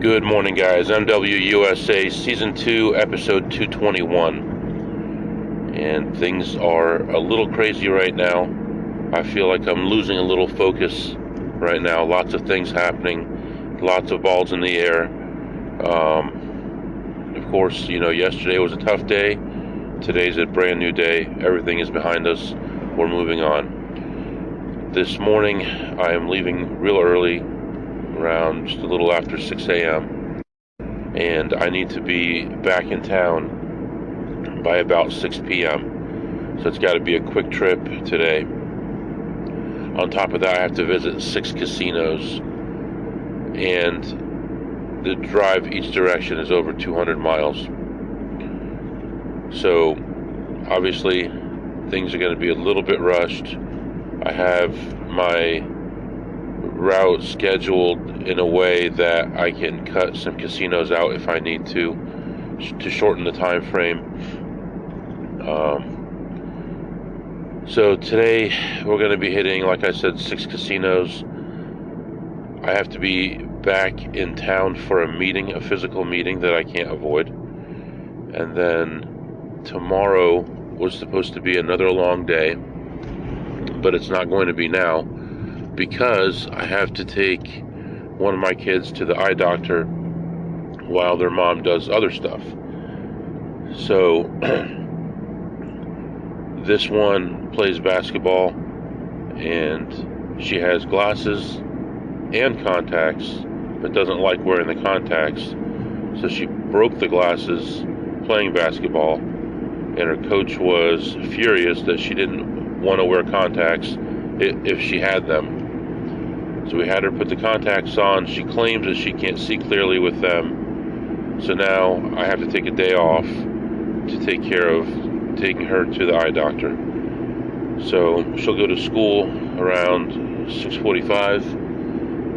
Good morning, guys. MWUSA Season 2, Episode 221. And things are a little crazy right now. I feel like I'm losing a little focus right now. Lots of things happening. Lots of balls in the air. Of course, yesterday was a tough day. Today's a brand new day. Everything is behind us. We're moving on. This morning, I am leaving real early, around just a little after 6 a.m. and I need to be back in town by about 6 p.m. So it's got to be a quick trip today. On top of that, I have to visit 6 casinos, and the drive each direction is over 200 miles. So obviously things are going to be a little bit rushed. I have my route scheduled in a way that I can cut some casinos out if I need to shorten the time frame. So today we're going to be hitting, like I said, 6 casinos. I have to be back in town for a meeting, a physical meeting that I can't avoid. And then tomorrow was supposed to be another long day, but it's not going to be now, because I have to take one of my kids to the eye doctor while their mom does other stuff. So this one plays basketball, and she has glasses and contacts, but doesn't like wearing the contacts. So she broke the glasses playing basketball, and her coach was furious that she didn't want to wear contacts if she had them. So we had her put the contacts on. She claims that she can't see clearly with them. So now I have to take a day off to take care of taking her to the eye doctor. So she'll go to school around 6:45,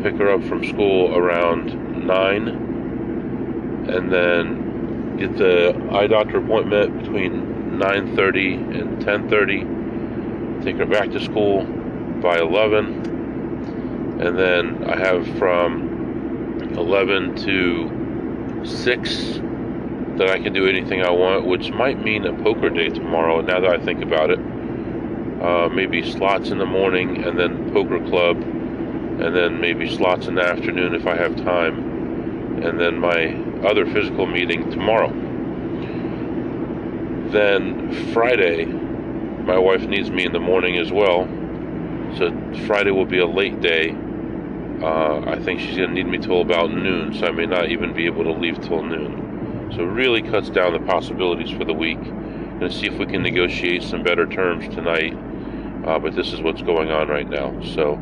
pick her up from school around 9, and then get the eye doctor appointment between 9:30 and 10:30, take her back to school by 11, and then I have from 11 to 6 that I can do anything I want, which might mean a poker day tomorrow, now that I think about it. Maybe slots in the morning, and then poker club, and then maybe slots in the afternoon if I have time, and then my other physical meeting tomorrow. Then Friday, my wife needs me in the morning as well, so Friday will be a late day. I think she's going to need me till about noon, so I may not even be able to leave till noon. So it really cuts down the possibilities for the week. I'm going to see if we can negotiate some better terms tonight, but this is what's going on right now. So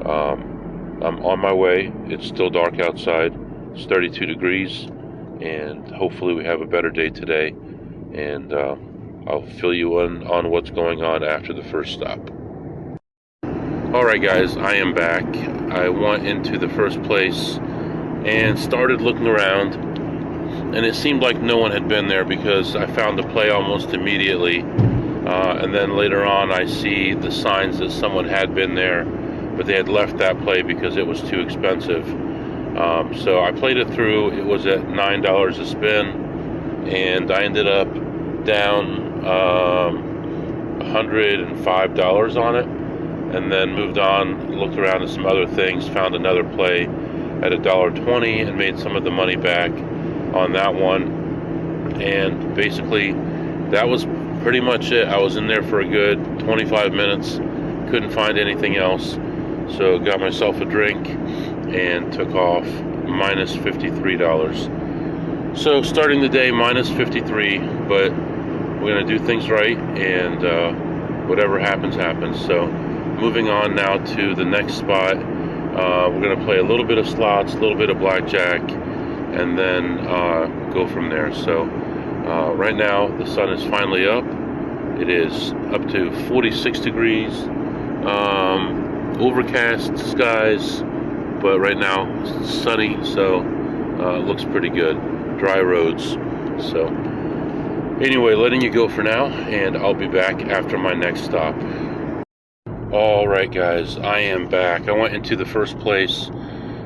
I'm on my way. It's still dark outside. It's 32 degrees, and hopefully we have a better day today, and I'll fill you in on what's going on after the first stop. Alright guys, I am back. I went into the first place and started looking around, and it seemed like no one had been there because I found the play almost immediately, and then later on I see the signs that someone had been there, but they had left that play because it was too expensive. So I played it through. It was at $9 a spin, and I ended up down $105 on it, and then moved on, looked around at some other things, found another play at $1.20 and made some of the money back on that one. And basically that was pretty much it. I was in there for a good 25 minutes, couldn't find anything else, so got myself a drink and took off minus $53. So starting the day minus 53, but we're going to do things right, and whatever happens, happens. So moving on now to the next spot. We're going to play a little bit of slots, a little bit of blackjack, and then go from there. So right now the sun is finally up. It is up to 46 degrees, overcast skies, but right now it's sunny, so it looks pretty good. Dry roads. So anyway, letting you go for now, and I'll be back after my next stop. Alright guys, I am back. I went into the first place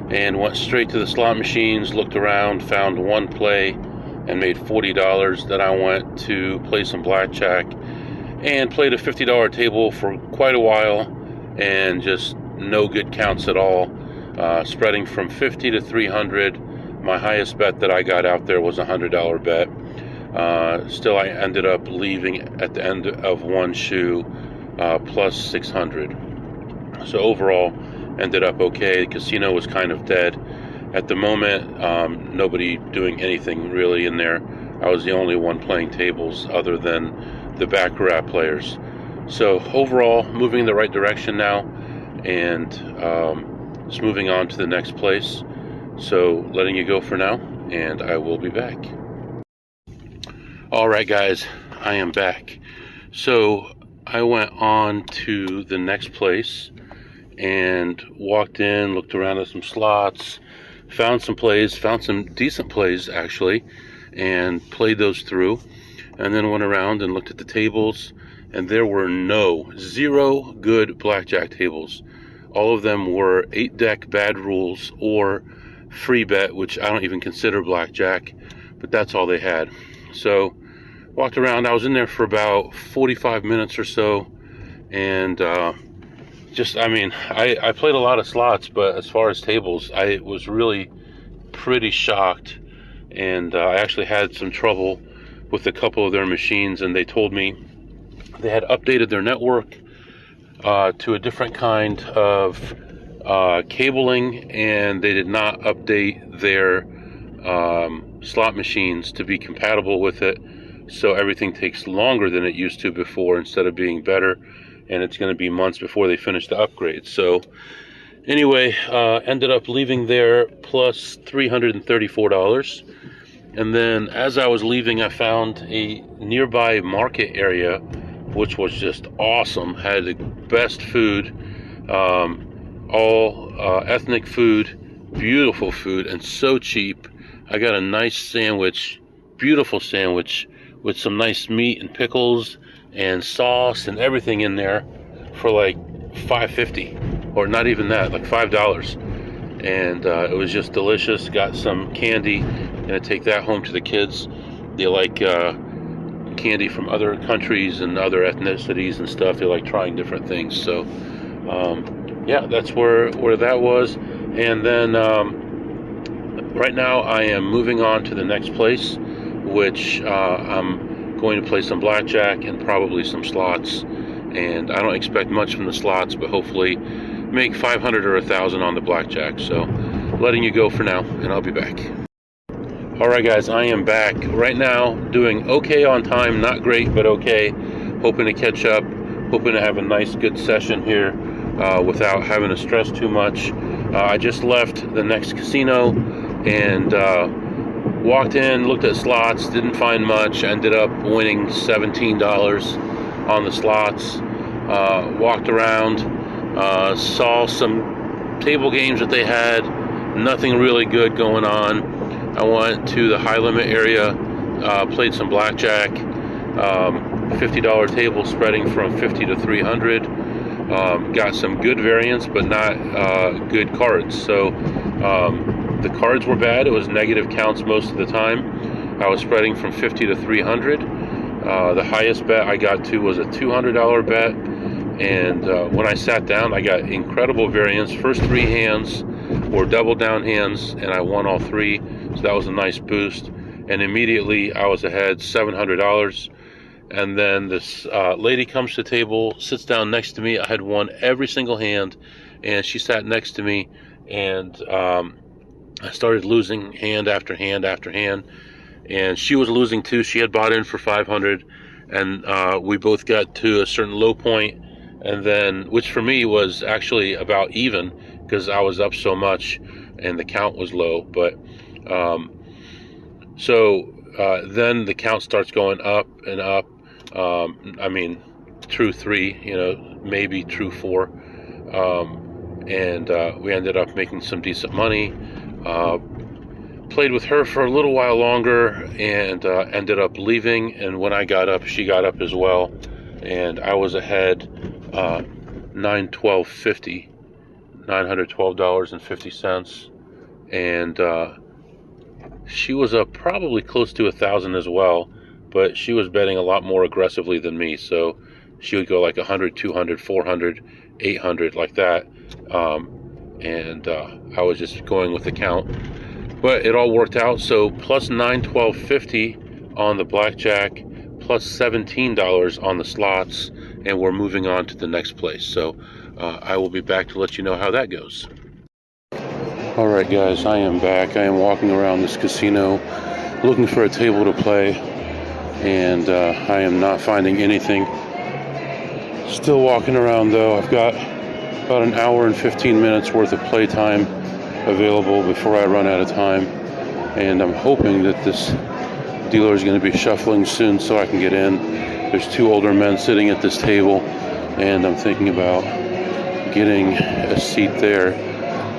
and went straight to the slot machines, looked around, found one play, and made $40. Then I went to play some blackjack and played a $50 table for quite a while, and just no good counts at all, spreading from 50 to 300. My highest bet that I got out there was a $100 bet. Still, I ended up leaving at the end of one shoe plus 600. So overall, ended up okay. The casino was kind of dead at the moment. Nobody doing anything really in there. I was the only one playing tables other than the baccarat players. So overall, moving in the right direction now, and just moving on to the next place. So letting you go for now, and I will be back. Alright guys, I am back. So I went on to the next place and walked in, looked around at some slots, found some plays, found some decent plays actually, and played those through, and then went around and looked at the tables, and there were zero good blackjack tables. All of them were 8-deck bad rules or free bet, which I don't even consider blackjack, but that's all they had. So walked around. I was in there for about 45 minutes or so, and I played a lot of slots, but as far as tables, I was really pretty shocked, and I actually had some trouble with a couple of their machines, and they told me they had updated their network to a different kind of cabling, and they did not update their slot machines to be compatible with it, so everything takes longer than it used to before instead of being better, and it's going to be months before they finish the upgrade. So anyway, ended up leaving there plus $334, and then as I was leaving, I found a nearby market area which was just awesome. Had the best food, all ethnic food, beautiful food, and so cheap. I got a nice sandwich, beautiful sandwich with some nice meat and pickles and sauce and everything in there for like $5.50, or not even that, like $5. And it was just delicious. Got some candy, gonna take that home to the kids. They like candy from other countries and other ethnicities and stuff. They like trying different things. So yeah, that's where that was. And then right now I am moving on to the next place, which I'm going to play some blackjack and probably some slots. And I don't expect much from the slots, but hopefully make 500 or 1,000 on the blackjack. So letting you go for now, and I'll be back. Alright guys, I am back. Right now, doing okay on time, not great, but okay. Hoping to catch up, hoping to have a nice, good session here without having to stress too much. I just left the next casino and walked in, looked at slots, didn't find much, ended up winning $17 on the slots. Walked around, saw some table games that they had, nothing really good going on. I went to the high limit area, played some blackjack, $50 table spreading from 50 to 300. Got some good variants, but not good cards. So the cards were bad. It was negative counts most of the time. I was spreading from 50 to 300. The highest bet I got to was a $200 bet. And when I sat down, I got incredible variance. First 3 hands were double down hands, and I won all 3. So that was a nice boost. And immediately I was ahead $700. And then this lady comes to the table, sits down next to me. I had won every single hand, and she sat next to me, and I started losing hand after hand after hand. And she was losing too. She had bought in for 500, and we both got to a certain low point, and then, which for me was actually about even, because I was up so much and the count was low. But then the count starts going up and up. I mean, through 3, you know, maybe through 4. And we ended up making some decent money. Played with her for a little while longer, and ended up leaving. And when I got up, she got up as well, and I was ahead $912.50. $912.50. and she was up probably close to 1,000 as well, but she was betting a lot more aggressively than me. So she would go like 100, 200, 400, 800, like that. And I was just going with the count. But it all worked out. So plus 912.50 on the blackjack, plus $17 on the slots, and we're moving on to the next place. So I will be back to let you know how that goes. All right, guys, I am back. I am walking around this casino looking for a table to play, and I am not finding anything. Still walking around, though. I've got about an hour and 15 minutes worth of playtime available before I run out of time, and I'm hoping that this dealer is going to be shuffling soon so I can get in. There's two older men sitting at this table, and I'm thinking about getting a seat there.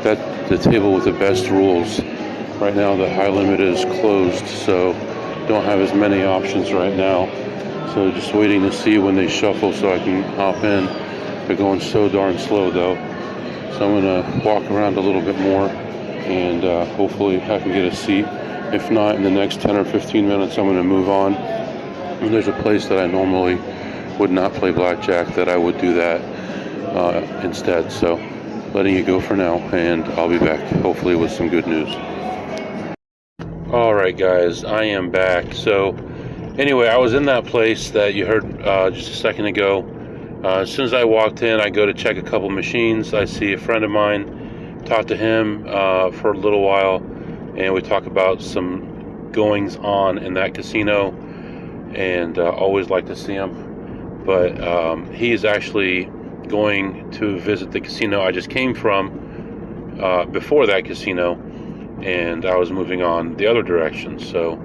That's the table with the best rules. Right now the high limit is closed, so don't have as many options right now. So just waiting to see when they shuffle so I can hop in. They're going so darn slow though. So I'm gonna walk around a little bit more, and hopefully I can get a seat. If not, in the next 10 or 15 minutes I'm gonna move on. And there's a place that I normally would not play blackjack that I would do that instead. So letting you go for now, and I'll be back hopefully with some good news. All right, guys, I am back. So anyway, I was in that place that you heard just a second ago. As soon as I walked in, I go to check a couple machines. I see a friend of mine, talk to him for a little while, and we talk about some goings on in that casino, and always like to see him. But he's actually going to visit the casino I just came from before that casino, and I was moving on the other direction. So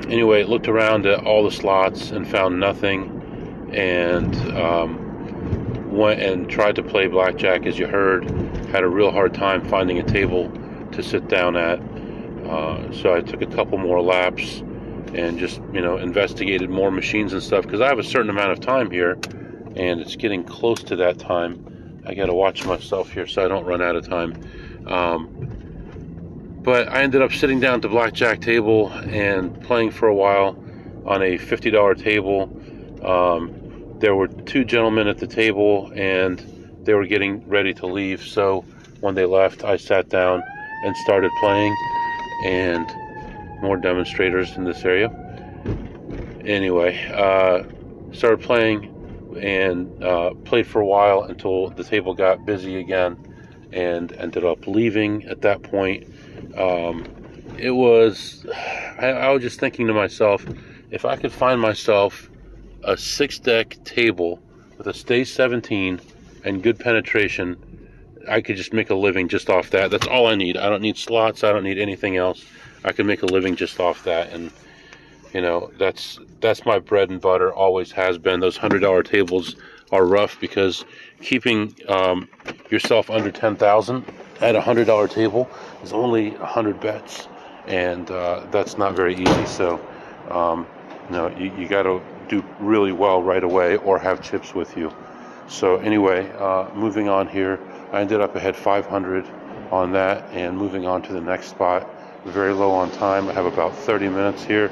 anyway, looked around at all the slots and found nothing, and went and tried to play blackjack, as you heard. Had a real hard time finding a table to sit down at, so I took a couple more laps and just investigated more machines and stuff, because I have a certain amount of time here, and it's getting close to that time. I gotta watch myself here so I don't run out of time. But I ended up sitting down at the blackjack table and playing for a while on a $50 table. There were two gentlemen at the table, and they were getting ready to leave. So when they left, I sat down and started playing, and more demonstrators in this area. Anyway, started playing and played for a while until the table got busy again, and ended up leaving at that point. I was just thinking to myself, if I could find myself a 6-deck table with a stay 17 and good penetration, I could just make a living just off that. That's all I need. I don't need slots. I don't need anything else. I could make a living just off that, and that's my bread and butter. Always has been. Those $100 tables are rough, because keeping yourself under 10,000 at a $100 table is only 100 bets, and that's not very easy. So you got to do really well right away, or have chips with you. So anyway, moving on here, I ended up ahead 500 on that, and moving on to the next spot. Very low on time. I have about 30 minutes here,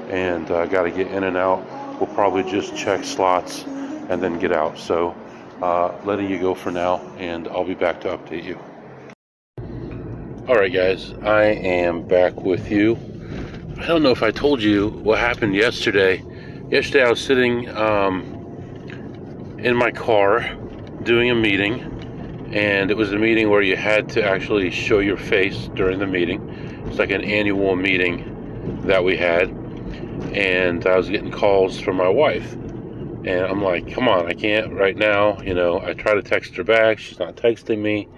and got to get in and out. We'll probably just check slots and then get out. So letting you go for now, and I'll be back to update you. All right, guys, I am back with you. I don't know if I told you what happened yesterday. Yesterday I was sitting in my car doing a meeting, and it was a meeting where you had to actually show your face during the meeting. It's like an annual meeting that we had, and I was getting calls from my wife, and I'm like, come on, I can't right now. I try to text her back, she's not texting me,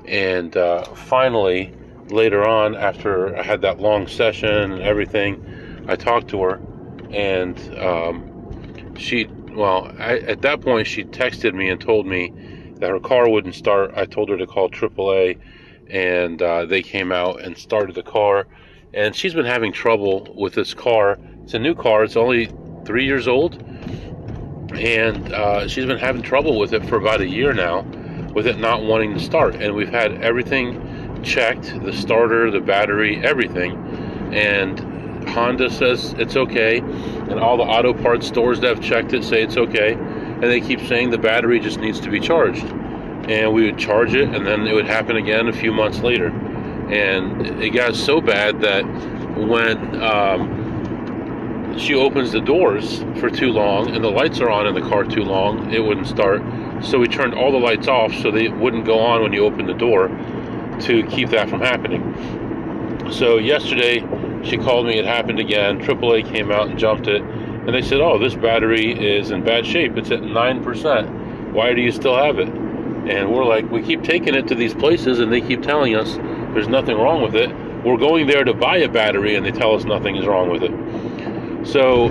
and finally later on, after I had that long session and everything, I talked to her, and at that point she texted me and told me that her car wouldn't start. I told her to call AAA, and they came out and started the car, and she's been having trouble with this car. It's a new car. It's only 3 years old, and she's been having trouble with it for about a year now, with it not wanting to start. And we've had everything checked the starter, the battery, everything, and Honda says it's okay, and all the auto parts stores that have checked it say it's okay, and they keep saying the battery just needs to be charged. And we would charge it, and then it would happen again a few months later. And it got so bad that when she opens the doors for too long and the lights are on in the car too long, it wouldn't start. So we turned all the lights off so they wouldn't go on when you open the door, to keep that from happening. So yesterday she called me, it happened again. AAA came out and jumped it, and they said, oh, this battery is in bad shape, it's at 9%, why do you still have it? And we're like, we keep taking it to these places and they keep telling us there's nothing wrong with it. We're going there to buy a battery and they tell us nothing is wrong with it. So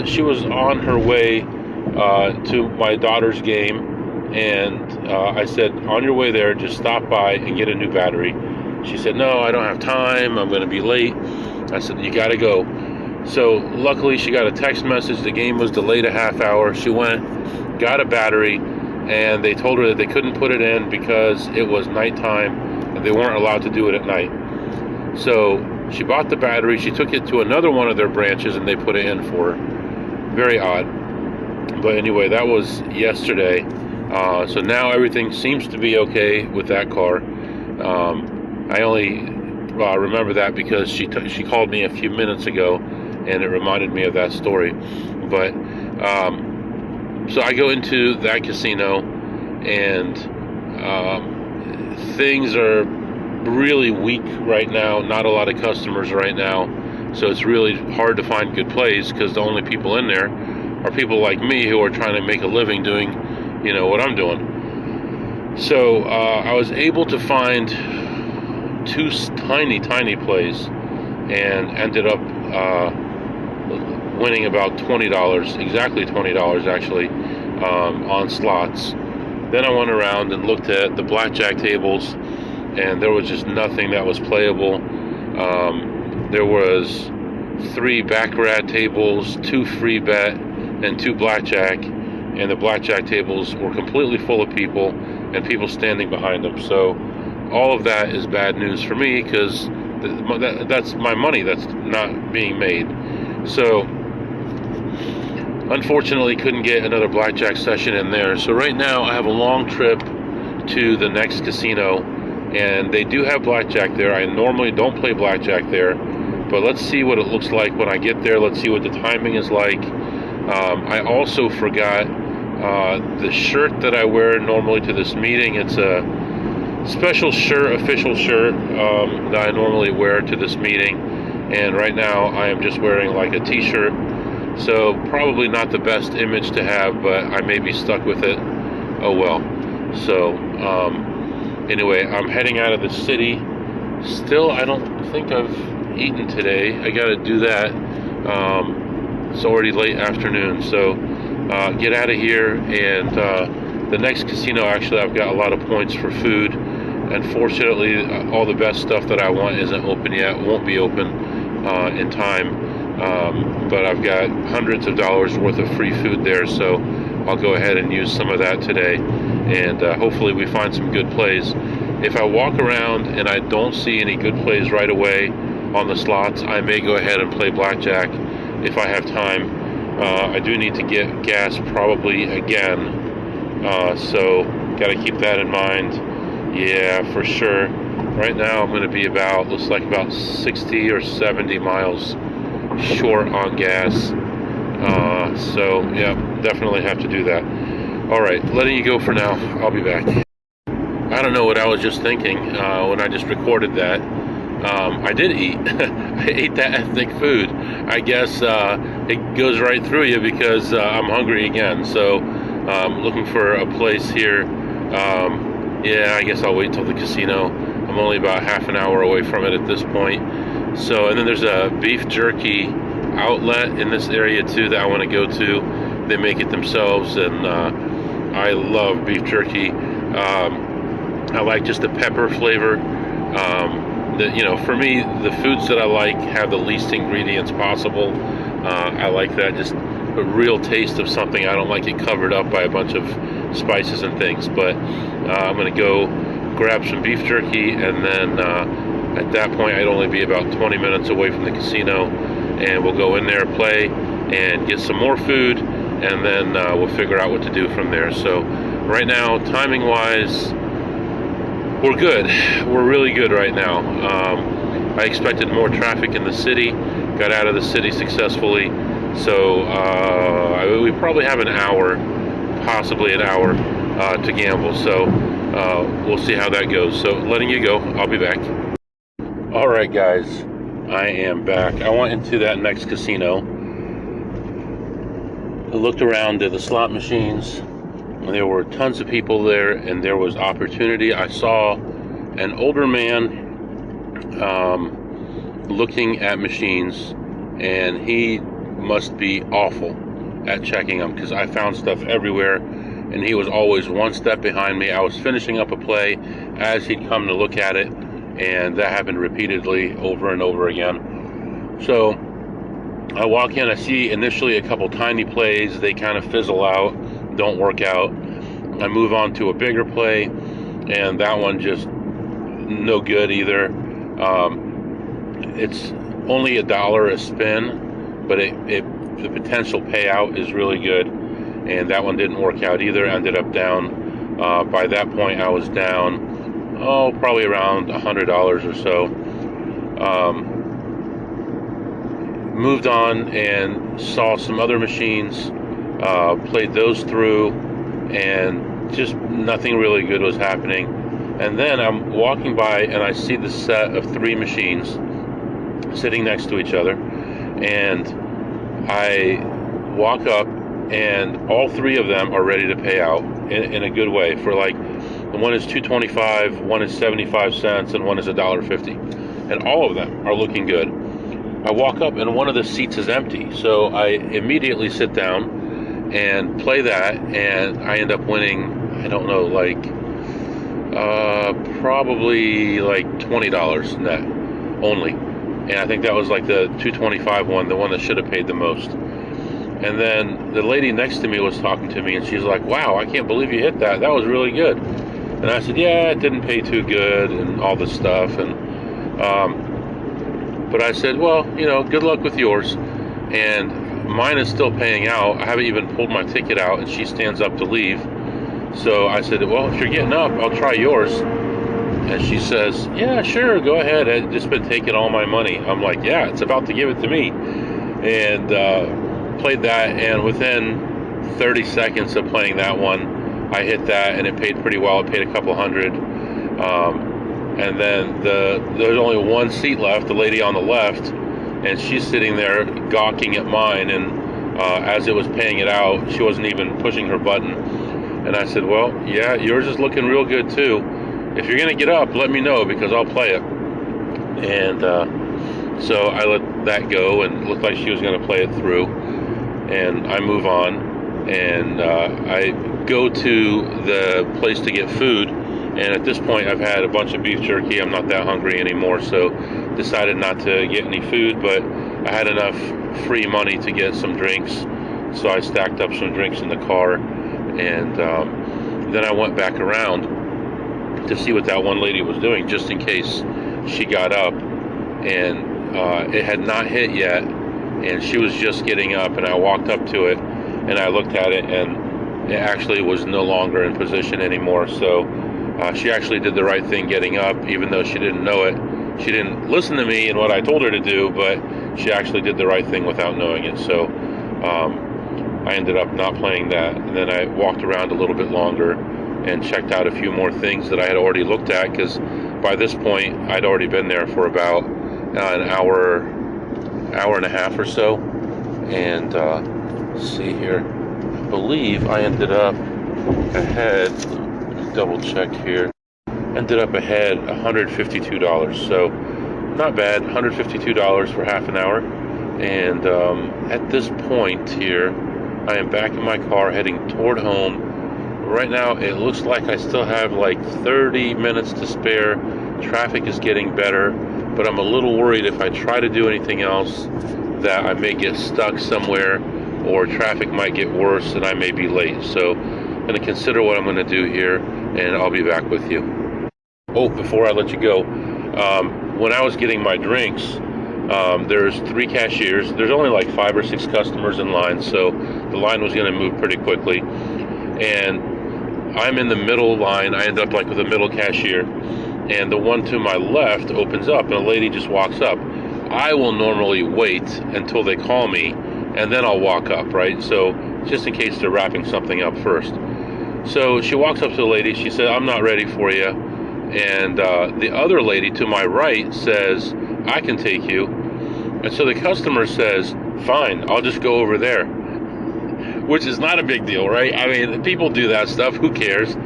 she was on her way to my daughter's game, and I said, on your way there, just stop by and get a new battery. She said, no, I don't have time, I'm going to be late. I said, you got to go. So luckily she got a text message, the game was delayed a half hour. She went, got a battery, and they told her that they couldn't put it in because it was nighttime and they weren't allowed to do it at night. So she bought the battery, she took it to another one of their branches and they put it in for her. Very odd. But anyway, that was yesterday. So now everything seems to be okay with that car. I only remember that because she called me a few minutes ago and it reminded me of that story. But so I go into that casino, and things are really weak right now. Not a lot of customers right now, so it's really hard to find good plays because the only people in there are people like me who are trying to make a living doing, what I'm doing. So I was able to find two tiny plays and ended up winning about $20, exactly $20 actually, on slots. Then I went around and looked at the blackjack tables, and there was just nothing that was playable. There was 3 baccarat tables, 2 free bet, and 2 blackjack, and the blackjack tables were completely full of people and people standing behind them. So all of that is bad news for me because that's my money that's not being made. So unfortunately couldn't get another blackjack session in there. So right now I have a long trip to the next casino, and they do have blackjack there. I normally don't play blackjack there, but let's see what it looks like when I get there. Let's see what the timing is like. I also forgot the shirt that I wear normally to this meeting. It's a special shirt, official shirt, that I normally wear to this meeting, and right now I am just wearing like a t-shirt, so probably not the best image to have, but I may be stuck with it. Oh well. So anyway, I'm heading out of the city. Still, I don't think I've eaten today. I gotta do that. It's already late afternoon, so get out of here. And the next casino, actually, I've got a lot of points for food. Unfortunately, all the best stuff that I want isn't open yet. Won't be open in time. But I've got hundreds of dollars worth of free food there, so I'll go ahead and use some of that today. And hopefully we find some good plays. If I walk around and I don't see any good plays right away on the slots, I may go ahead and play blackjack if I have time. I do need to get gas probably again, so got to keep that in mind. Yeah, for sure. Right now I'm going to be looks like about 60 or 70 miles short on gas. So yeah, definitely have to do that. All right, letting you go for now. I'll be back. I don't know what I was just thinking when I just recorded that. I did eat. I ate that ethnic food. I guess it goes right through you because I'm hungry again. So looking for a place here. Yeah, I guess I'll wait till the casino. I'm only about half an hour away from it at this point. So, and then there's a beef jerky outlet in this area too that I want to go to. They make it themselves, and I love beef jerky. I like just the pepper flavor. For me, the foods that I like have the least ingredients possible. I like that, just a real taste of something. I don't like it covered up by a bunch of spices and things. But I'm going to go grab some beef jerky, and then at that point I'd only be about 20 minutes away from the casino, and we'll go in there, play, and get some more food, and then we'll figure out what to do from there. So right now, timing wise, we're good. We're really good right now. I expected more traffic in the city, got out of the city successfully, so we probably have an hour, possibly an hour to gamble. So we'll see how that goes. So letting you go, I'll be back. All right, guys, I am back. I went into that next casino, looked around at the slot machines, and there were tons of people there, and there was opportunity. I saw an older man looking at machines, and he must be awful at checking them, because I found stuff everywhere, and he was always one step behind me. I was finishing up a play as he'd come to look at it, and that happened repeatedly over and over again. So I walk in, I see initially a couple tiny plays, they kind of fizzle out, don't work out. I move on to a bigger play, and that one just no good either. It's only $1 a spin, but the potential payout is really good, and that one didn't work out either. Ended up down, by that point I was down, probably around $100 or so. Moved on and saw some other machines, played those through, and just nothing really good was happening. And then I'm walking by and I see the set of 3 machines sitting next to each other, and I walk up, and all 3 of them are ready to pay out in a good way. For like, one is $2.25, one is 75 cents, and one is $1.50, and all of them are looking good. I walk up and one of the seats is empty, so I immediately sit down and play that, and I end up winning, I don't know, like probably like $20 net only. And I think that was like the $2.25 one, the one that should have paid the most. And then the lady next to me was talking to me, and she's like, "Wow, I can't believe you hit that. That was really good." And I said, "Yeah, it didn't pay too good," and all this stuff. And but I said, "Well, good luck with yours." And mine is still paying out. I haven't even pulled my ticket out, and she stands up to leave. So I said, "Well, if you're getting up, I'll try yours." And she says, "Yeah, sure, go ahead. I've just been taking all my money." I'm like, "Yeah, it's about to give it to me." And played that, and within 30 seconds of playing that one, I hit that, and it paid pretty well. It paid a couple hundred. And then there's only one seat left, the lady on the left, and she's sitting there gawking at mine, and as it was paying it out, she wasn't even pushing her button. And I said, "Well, yeah, yours is looking real good too. If you're gonna get up, let me know, because I'll play it." And so I let that go, and it looked like she was gonna play it through, and I move on, and I go to the place to get food. And at this point, I've had a bunch of beef jerky. I'm not that hungry anymore, so decided not to get any food, but I had enough free money to get some drinks, so I stacked up some drinks in the car, and then I went back around to see what that one lady was doing, just in case she got up, and it had not hit yet, and she was just getting up, and I walked up to it, and I looked at it, and it actually was no longer in position anymore. So she actually did the right thing getting up, even though she didn't know it. She didn't listen to me and what I told her to do, but she actually did the right thing without knowing it. So I ended up not playing that, and then I walked around a little bit longer and checked out a few more things that I had already looked at, because by this point I'd already been there for about an hour and a half or so. And let's see here, I believe I ended up ahead, double check here, ended up ahead $152, so not bad. $152 for half an hour. And at this point here, I am back in my car heading toward home. Right now it looks like I still have like 30 minutes to spare. Traffic is getting better, but I'm a little worried if I try to do anything else that I may get stuck somewhere, or traffic might get worse and I may be late. So I'm going to consider what I'm going to do here, and I'll be back with you. Oh, before I let you go, when I was getting my drinks, there's 3 cashiers. There's only like 5 or 6 customers in line, so the line was going to move pretty quickly. And I'm in the middle line. I end up like with a middle cashier, and the one to my left opens up, and a lady just walks up. I will normally wait until they call me, and then I'll walk up, right? So just in case they're wrapping something up first. So she walks up to the lady. She said, "I'm not ready for you." And the other lady to my right says, "I can take you." And so the customer says, "Fine, I'll just go over there," which is not a big deal, right? I mean, people do that stuff. Who cares?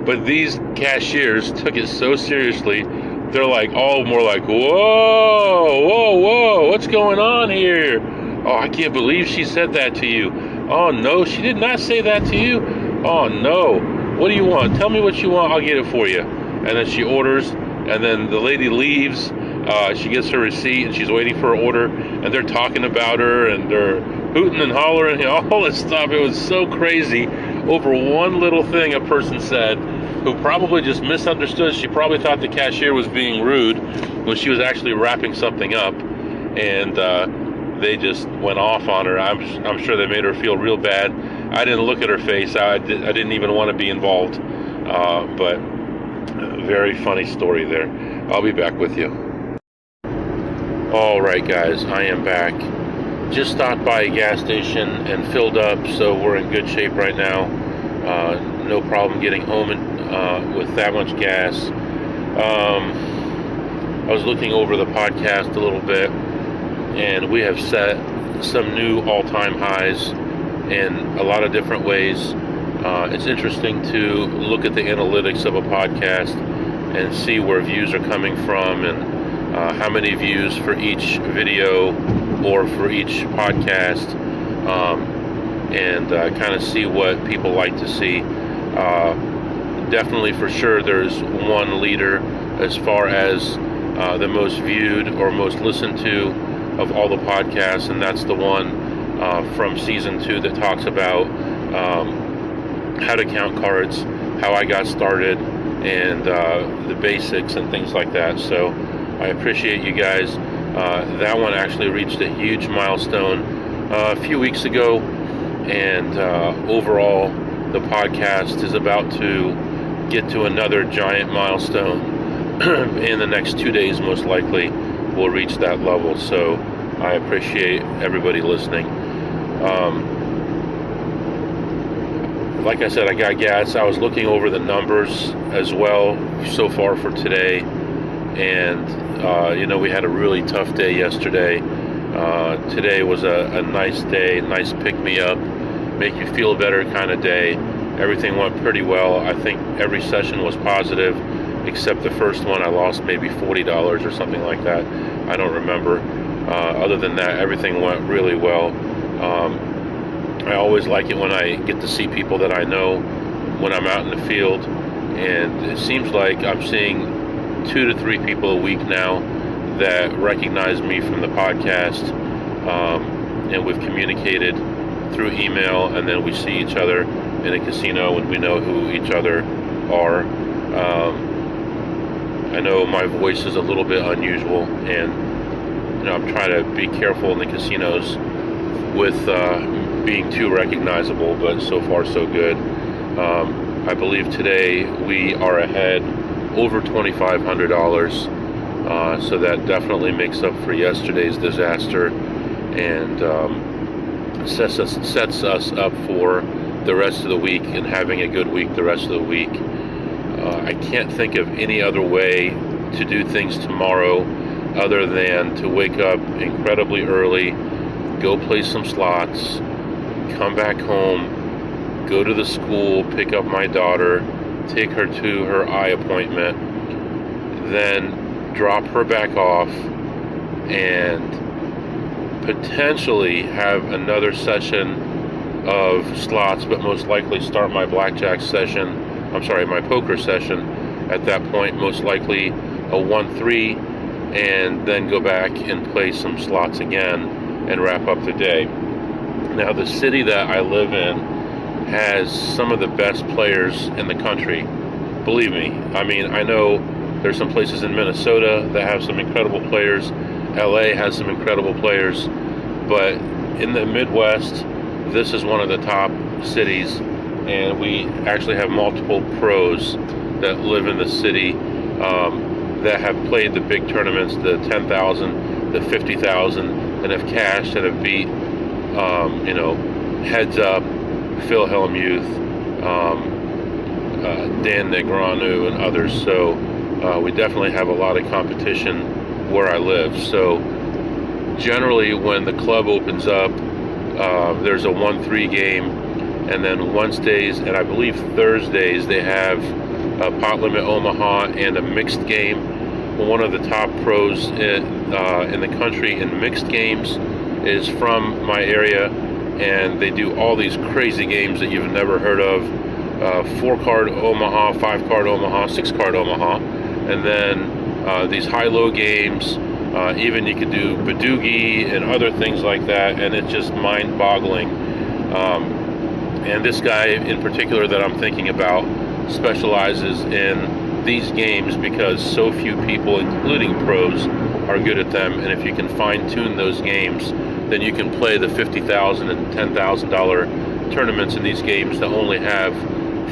But these cashiers took it so seriously. They're like, all more like, "Whoa, whoa, whoa, what's going on here? Oh, I can't believe she said that to you. Oh, no, she did not say that to you. Oh, no. What do you want? Tell me what you want. I'll get it for you." And then she orders, and then the lady leaves. She gets her receipt, and she's waiting for her order, and they're talking about her, and they're hooting and hollering, all this stuff. It was so crazy over one little thing a person said, who probably just misunderstood. She probably thought the cashier was being rude when she was actually wrapping something up, and they just went off on her. I'm sure they made her feel real bad. I didn't look at her face. I didn't even want to be involved, but very funny story there. I'll be back with you. All right, guys, I am back. Just stopped by a gas station and filled up, so we're in good shape right now. No problem getting home with that much gas. I was looking over the podcast a little bit, and we have set some new all-time highs in a lot of different ways. It's interesting to look at the analytics of a podcast and see where views are coming from, and how many views for each video or for each podcast, and kind of see what people like to see. Definitely, for sure, there's one leader as far as the most viewed or most listened to of all the podcasts, and that's the one from season 2 that talks about how to count cards, how I got started, and the basics and things like that. So I appreciate you guys. That one actually reached a huge milestone a few weeks ago, and overall the podcast is about to get to another giant milestone. In the next 2 days, most likely we'll reach that level. So I appreciate everybody listening. Like I said, I got gas. I was looking over the numbers as well so far for today, and we had a really tough day yesterday. Today was a nice day, nice pick-me-up, make you feel better kind of day. Everything went pretty well. I think every session was positive, except the first one. I lost maybe $40 or something like that. I don't remember. Other than that, everything went really well. I always like it when I get to see people that I know when I'm out in the field, and it seems like I'm seeing 2 to 3 people a week now that recognize me from the podcast, and we've communicated through email, and then we see each other in a casino and we know who each other are. I know my voice is a little bit unusual, and I'm trying to be careful in the casinos with being too recognizable, but so far so good. I believe today we are ahead over $2,500, so that definitely makes up for yesterday's disaster, and sets us up for the rest of the week and having a good week the rest of the week. I can't think of any other way to do things tomorrow other than to wake up incredibly early, go play some slots, come back home, go to the school, pick up my daughter, take her to her eye appointment, then drop her back off, and potentially have another session of slots, but most likely start my blackjack session, my poker session at that point, most likely a 1-3, and then go back and play some slots again and wrap up the day. Now, the city that I live in has some of the best players in the country. Believe me. I mean, I know There's some places in Minnesota that have some incredible players. LA has some incredible players. But in the Midwest, this is one of the top cities, and we actually have multiple pros that live in the city that have played the big tournaments, the 10,000, the 50,000, and have cashed and have beat, Heads Up, Phil Hellmuth, Dan Negreanu, and others. So we definitely have a lot of competition where I live. So generally, when the club opens up, there's a 1-3 game, and then Wednesdays and I believe Thursdays they have a pot limit Omaha and a mixed game. One of the top pros in the country in mixed games is from my area, and they do all these crazy games that you've never heard of. 4-card Omaha, 5-card Omaha, 6-card Omaha, and then these high-low games. Even you could do Badoogie and other things like that, and it's just mind-boggling. And this guy in particular that I'm thinking about specializes in these games because so few people, including pros, are good at them. And if you can fine-tune those games, then you can play the $50,000 and $10,000 tournaments in these games that only have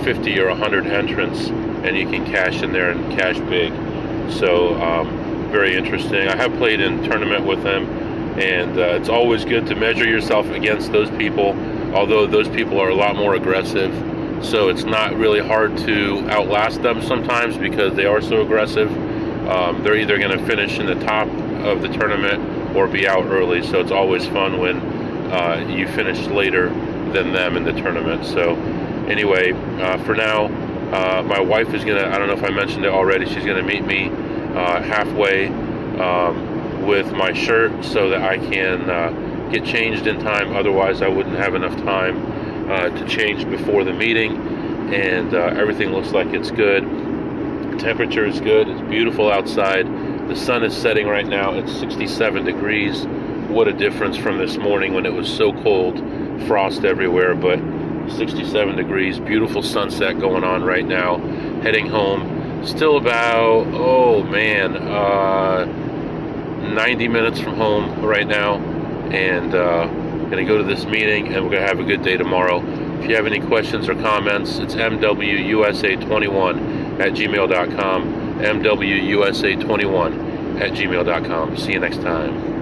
50 or 100 entrants, and you can cash in there and cash big. So very interesting. I have played in tournament with him, and it's always good to measure yourself against those people, although those people are a lot more aggressive. So it's not really hard to outlast them sometimes because they are so aggressive. They're either going to finish in the top of the tournament or be out early. So it's always fun when you finish later than them in the tournament. So anyway, for now, my wife is going to, I don't know if I mentioned it already, she's going to meet me halfway with my shirt so that I can get changed in time. Otherwise, I wouldn't have enough time to change before the meeting. And everything looks like it's good. Temperature is good. It's beautiful outside. The sun is setting right now. It's 67 degrees. What a difference from this morning when it was so cold, frost everywhere, but 67 degrees, beautiful sunset going on right now. Heading home, still about 90 minutes from home right now, and gonna go to this meeting, and we're gonna have a good day tomorrow. If you have any questions or comments, it's mwusa21@gmail.com, mwusa21@gmail.com. See you next time.